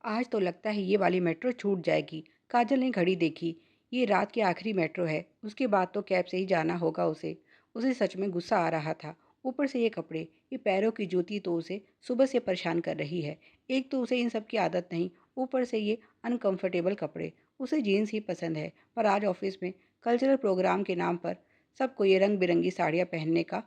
आज तो लगता है ये वाली मेट्रो छूट जाएगी। काजल ने घड़ी देखी। ये रात की आखिरी मेट्रो है। उसके बाद तो कैब से ही जाना होगा उसे। उसे सच में गुस्सा आ रहा था। ऊपर से ये कपड़े, ये पैरों की जूती तो उसे सुबह से परेशान कर रही है। एक तो उसे इन सब की आदत नहीं, ऊपर से ये अनकंफर्टेबल कपड़े। उसे जीन्स ही पसंद है, पर आज ऑफिस में कल्चरल प्रोग्राम के नाम पर सबको ये रंग बिरंगी साड़ियाँ पहनने का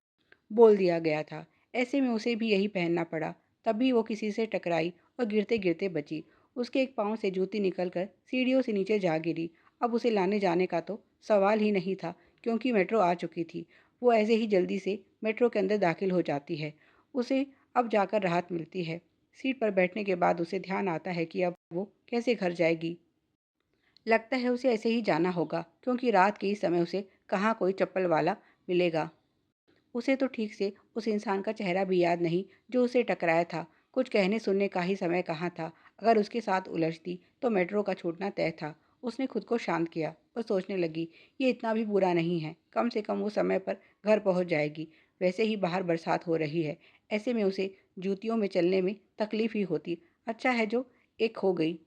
बोल दिया गया था। ऐसे में उसे भी यही पहनना पड़ा। तभी वो किसी से टकराई और गिरते गिरते बची। उसके एक पाँव से जूती निकलकर सीढ़ियों से नीचे जा गिरी। अब उसे लाने जाने का तो सवाल ही नहीं था, क्योंकि मेट्रो आ चुकी थी। वो ऐसे ही जल्दी से मेट्रो के अंदर दाखिल हो जाती है। उसे अब जाकर राहत मिलती है। सीट पर बैठने के बाद उसे ध्यान आता है कि अब वो कैसे घर जाएगी। लगता है उसे ऐसे ही जाना होगा, क्योंकि रात के इस समय उसे कहाँ कोई चप्पल वाला मिलेगा। उसे तो ठीक से उस इंसान का चेहरा भी याद नहीं जो उसे टकराया था। कुछ कहने सुनने का ही समय कहाँ था। अगर उसके साथ उलझती तो मेट्रो का छूटना तय था। उसने खुद को शांत किया और सोचने लगी, ये इतना भी बुरा नहीं है। कम से कम वो समय पर घर पहुंच जाएगी। वैसे ही बाहर बरसात हो रही है। ऐसे में उसे जूतियों में चलने में तकलीफ ही होती। अच्छा है जो एक हो गई।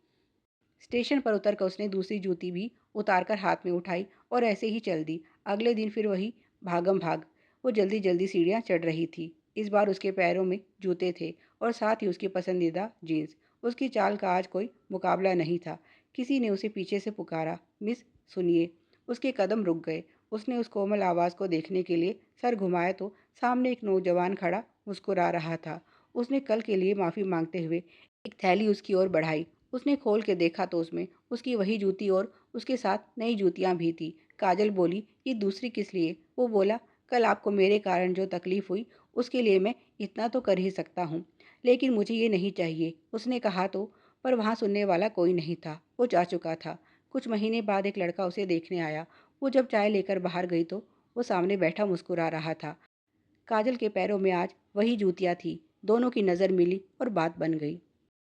स्टेशन पर उतरकर उसने दूसरी जूती भी उतारकर हाथ में उठाई और ऐसे ही चल दी। अगले दिन फिर वही भागम भाग। वो जल्दी जल्दी सीढ़ियाँ चढ़ रही थी। इस बार उसके पैरों में जूते थे और साथ ही उसकी पसंदीदा जीन्स। उसकी चाल का आज कोई मुकाबला नहीं था। किसी ने उसे पीछे से पुकारा, मिस सुनिए। उसके कदम रुक गए। उसने उस कोमल आवाज़ को देखने के लिए सर घुमाया तो सामने एक नौजवान खड़ा मुस्कुरा रहा था। उसने कल के लिए माफ़ी मांगते हुए एक थैली उसकी ओर बढ़ाई। उसने खोल के देखा तो उसमें उसकी वही जूती और उसके साथ नई जूतियाँ भी थी। काजल बोली, ये दूसरी किस लिए? वो बोला, कल आपको मेरे कारण जो तकलीफ़ हुई उसके लिए मैं इतना तो कर ही सकता हूँ, लेकिन मुझे ये नहीं चाहिए। उसने कहा तो, पर वहाँ सुनने वाला कोई नहीं था। वो जा चुका था। कुछ महीने बाद एक लड़का उसे देखने आया। वो जब चाय लेकर बाहर गई तो वो सामने बैठा मुस्कुरा रहा था। काजल के पैरों में आज वही जूतियाँ थी। दोनों की नज़र मिली और बात बन गई।